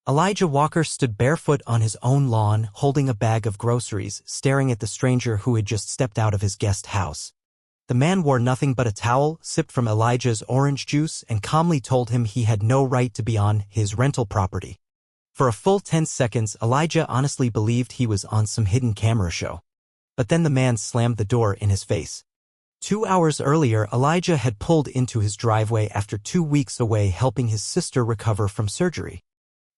Elijah Walker stood barefoot on his own lawn, holding a bag of groceries, staring at the stranger who had just stepped out of his guest house. The man wore nothing but a towel, sipped from Elijah's orange juice, and calmly told him he had no right to be on his rental property. For a full 10 seconds, Elijah honestly believed he was on some hidden camera show. But then the man slammed the door in his face. 2 hours earlier, Elijah had pulled into his driveway after 2 weeks away helping his sister recover from surgery.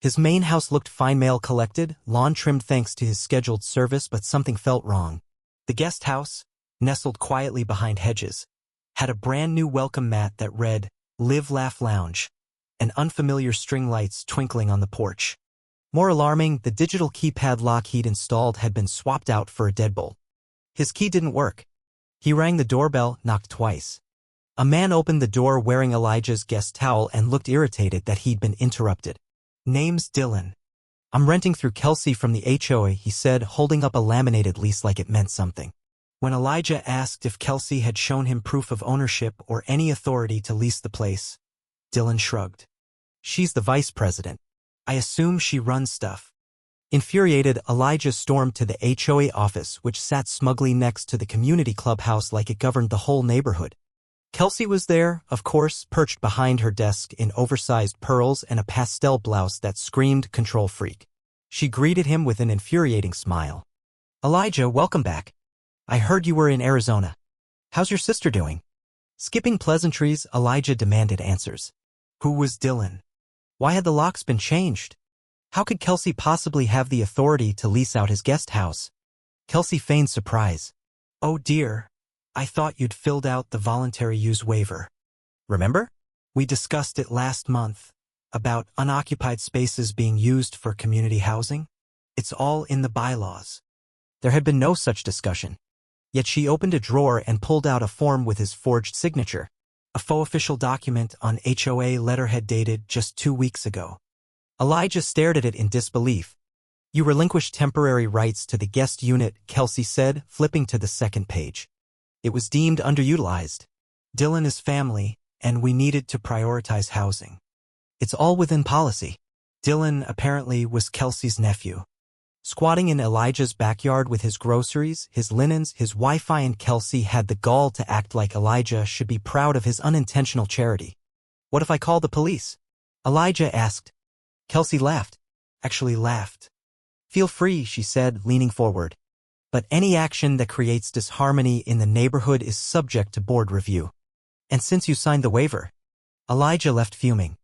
His main house looked fine, mail collected, lawn trimmed thanks to his scheduled service, but something felt wrong. The guest house, nestled quietly behind hedges, had a brand new welcome mat that read, "Live, Laugh, Lounge," and unfamiliar string lights twinkling on the porch. More alarming, the digital keypad lock he'd installed had been swapped out for a deadbolt. His key didn't work. He rang the doorbell, knocked twice. A man opened the door wearing Elijah's guest towel and looked irritated that he'd been interrupted. "Name's Dylan. I'm renting through Kelsey from the HOA," he said, holding up a laminated lease like it meant something. When Elijah asked if Kelsey had shown him proof of ownership or any authority to lease the place, Dylan shrugged. "She's the vice president. I assume she runs stuff." Infuriated, Elijah stormed to the HOA office, which sat smugly next to the community clubhouse like it governed the whole neighborhood. Kelsey was there, of course, perched behind her desk in oversized pearls and a pastel blouse that screamed control freak. She greeted him with an infuriating smile. "Elijah, welcome back. I heard you were in Arizona. How's your sister doing?" Skipping pleasantries, Elijah demanded answers. Who was Dylan? Why had the locks been changed? How could Kelsey possibly have the authority to lease out his guest house? Kelsey feigned surprise. "Oh dear, I thought you'd filled out the voluntary use waiver. Remember? We discussed it last month, about unoccupied spaces being used for community housing. It's all in the bylaws." There had been no such discussion. Yet she opened a drawer and pulled out a form with his forged signature, a faux official document on HOA letterhead dated just 2 weeks ago. Elijah stared at it in disbelief. "You relinquished temporary rights to the guest unit," Kelsey said, flipping to the second page. "It was deemed underutilized. Dylan is family, and we needed to prioritize housing. It's all within policy." Dylan apparently was Kelsey's nephew. Squatting in Elijah's backyard with his groceries, his linens, his Wi-Fi, and Kelsey had the gall to act like Elijah should be proud of his unintentional charity. "What if I call the police?" Elijah asked. Kelsey laughed. Actually laughed. "Feel free," she said, leaning forward. "But any action that creates disharmony in the neighborhood is subject to board review. And since you signed the waiver..." Elijah left fuming.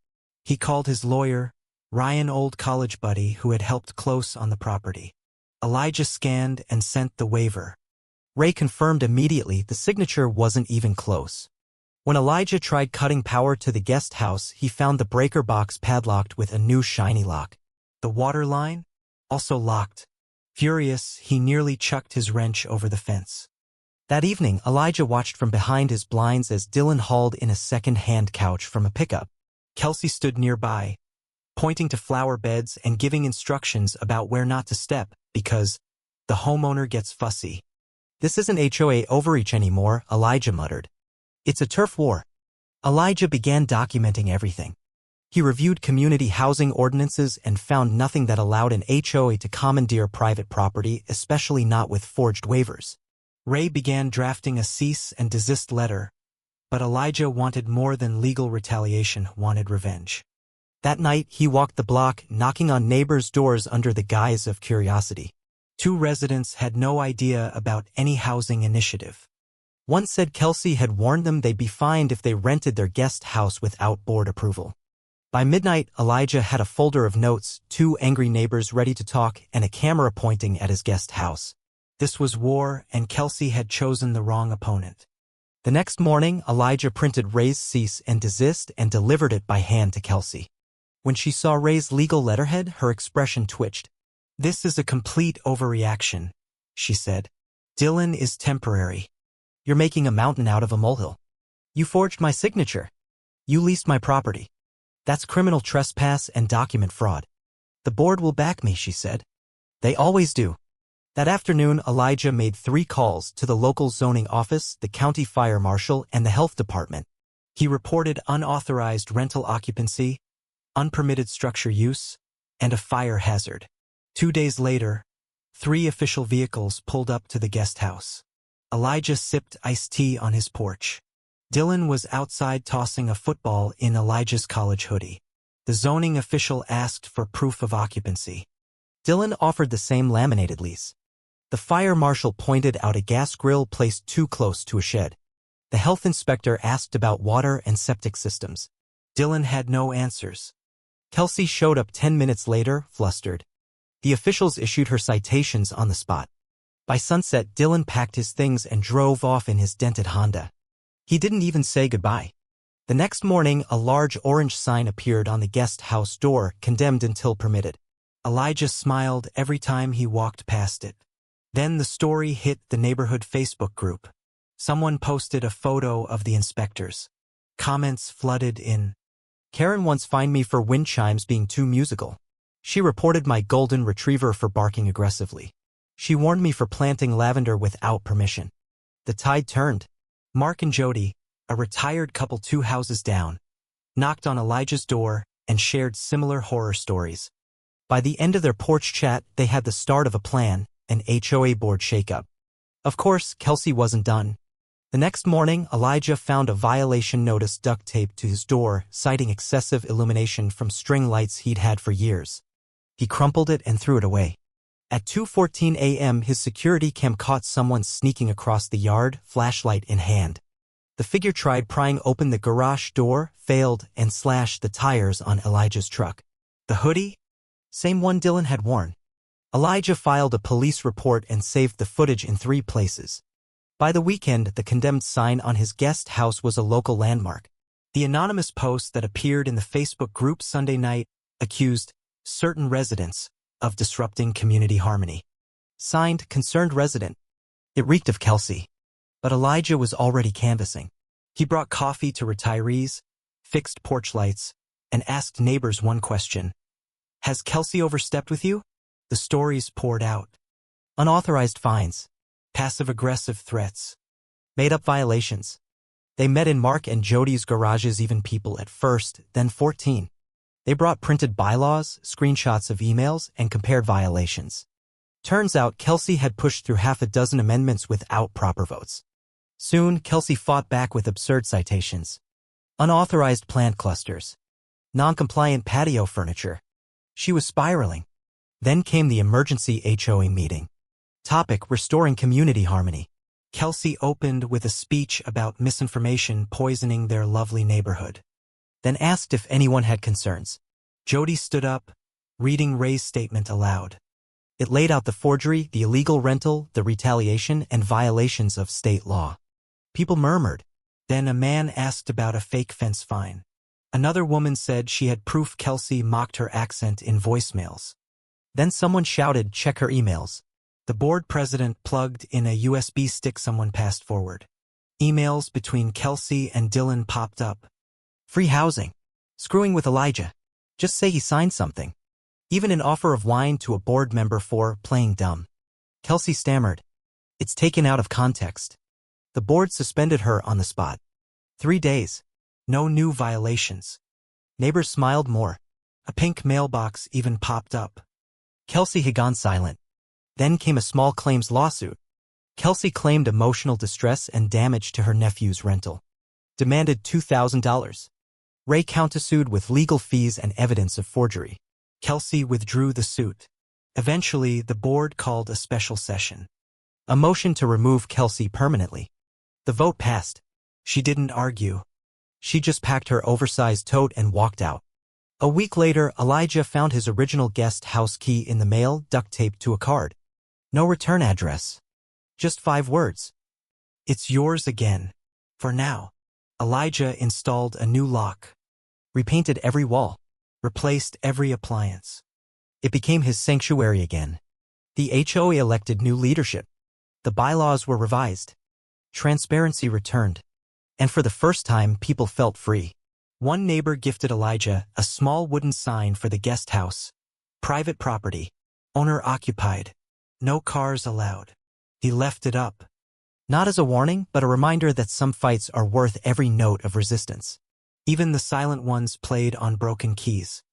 He called his lawyer, Ryan, old college buddy who had helped close on the property. Elijah scanned and sent the waiver. Ray confirmed immediately the signature wasn't even close. When Elijah tried cutting power to the guest house, he found the breaker box padlocked with a new shiny lock. The water line? Also locked. Furious, he nearly chucked his wrench over the fence. That evening, Elijah watched from behind his blinds as Dylan hauled in a second-hand couch from a pickup. Kelsey stood nearby, pointing to flower beds and giving instructions about where not to step, because the homeowner gets fussy. "This isn't HOA overreach anymore," Elijah muttered. "It's a turf war." Elijah began documenting everything. He reviewed community housing ordinances and found nothing that allowed an HOA to commandeer private property, especially not with forged waivers. Ray began drafting a cease and desist letter, but Elijah wanted more than legal retaliation, wanted revenge. That night, he walked the block, knocking on neighbors' doors under the guise of curiosity. 2 residents had no idea about any housing initiative. One said Kelsey had warned them they'd be fined if they rented their guest house without board approval. By midnight, Elijah had a folder of notes, 2 angry neighbors ready to talk, and a camera pointing at his guest house. This was war, and Kelsey had chosen the wrong opponent. The next morning, Elijah printed Ray's cease and desist and delivered it by hand to Kelsey. When she saw Ray's legal letterhead, her expression twitched. "This is a complete overreaction," she said. "Dylan is temporary. You're making a mountain out of a molehill. You forged my signature. You leased my property. That's criminal trespass and document fraud. The board will back me," she said. "They always do." That afternoon, Elijah made 3 calls to the local zoning office, the county fire marshal, and the health department. He reported unauthorized rental occupancy, unpermitted structure use, and a fire hazard. 2 days later, 3 official vehicles pulled up to the guest house. Elijah sipped iced tea on his porch. Dylan was outside tossing a football in Elijah's college hoodie. The zoning official asked for proof of occupancy. Dylan offered the same laminated lease. The fire marshal pointed out a gas grill placed too close to a shed. The health inspector asked about water and septic systems. Dylan had no answers. Kelsey showed up 10 minutes later, flustered. The officials issued her citations on the spot. By sunset, Dylan packed his things and drove off in his dented Honda. He didn't even say goodbye. The next morning, a large orange sign appeared on the guest house door, condemned until permitted. Elijah smiled every time he walked past it. Then the story hit the neighborhood Facebook group. Someone posted a photo of the inspectors. Comments flooded in. Karen once fined me for wind chimes being too musical. She reported my golden retriever for barking aggressively. She warned me for planting lavender without permission. The tide turned. Mark and Jody, a retired couple 2 houses down, knocked on Elijah's door and shared similar horror stories. By the end of their porch chat, they had the start of a plan, an HOA board shakeup. Of course, Kelsey wasn't done. The next morning, Elijah found a violation notice duct taped to his door, citing excessive illumination from string lights he'd had for years. He crumpled it and threw it away. At 2:14 a.m., his security cam caught someone sneaking across the yard, flashlight in hand. The figure tried prying open the garage door, failed, and slashed the tires on Elijah's truck. The hoodie? Same one Dylan had worn. Elijah filed a police report and saved the footage in 3 places. By the weekend, the condemned sign on his guest house was a local landmark. The anonymous post that appeared in the Facebook group Sunday night accused certain residents of disrupting community harmony. Signed, Concerned Resident. It reeked of Kelsey. But Elijah was already canvassing. He brought coffee to retirees, fixed porch lights, and asked neighbors one question. Has Kelsey overstepped with you? The stories poured out. Unauthorized fines, passive-aggressive threats, made-up violations. They met in Mark and Jody's garages, even people at first, then 14. They brought printed bylaws, screenshots of emails, and compared violations. Turns out Kelsey had pushed through half a dozen amendments without proper votes. Soon, Kelsey fought back with absurd citations. Unauthorized plant clusters. Non-compliant patio furniture. She was spiraling. Then came the emergency HOA meeting. Topic: Restoring community harmony. Kelsey opened with a speech about misinformation poisoning their lovely neighborhood. Then asked if anyone had concerns. Jody stood up, reading Ray's statement aloud. It laid out the forgery, the illegal rental, the retaliation, and violations of state law. People murmured. Then a man asked about a fake fence fine. Another woman said she had proof Kelsey mocked her accent in voicemails. Then someone shouted, check her emails. The board president plugged in a USB stick someone passed forward. Emails between Kelsey and Dylan popped up. Free housing. Screwing with Elijah. Just say he signed something. Even an offer of wine to a board member for playing dumb. Kelsey stammered. It's taken out of context. The board suspended her on the spot. 3 days. No new violations. Neighbors smiled more. A pink mailbox even popped up. Kelsey had gone silent. Then came a small claims lawsuit. Kelsey claimed emotional distress and damage to her nephew's rental. Demanded $2,000. Ray countersued with legal fees and evidence of forgery. Kelsey withdrew the suit. Eventually, the board called a special session. A motion to remove Kelsey permanently. The vote passed. She didn't argue. She just packed her oversized tote and walked out. A week later, Elijah found his original guest house key in the mail, duct taped to a card. No return address. Just 5 words. It's yours again. For now. Elijah installed a new lock. Repainted every wall. Replaced every appliance. It became his sanctuary again. The HOA elected new leadership. The bylaws were revised. Transparency returned. And for the first time, people felt free. One neighbor gifted Elijah a small wooden sign for the guest house. Private property. Owner occupied. No cars allowed. He left it up. Not as a warning, but a reminder that some fights are worth every note of resistance. Even the silent ones played on broken keys.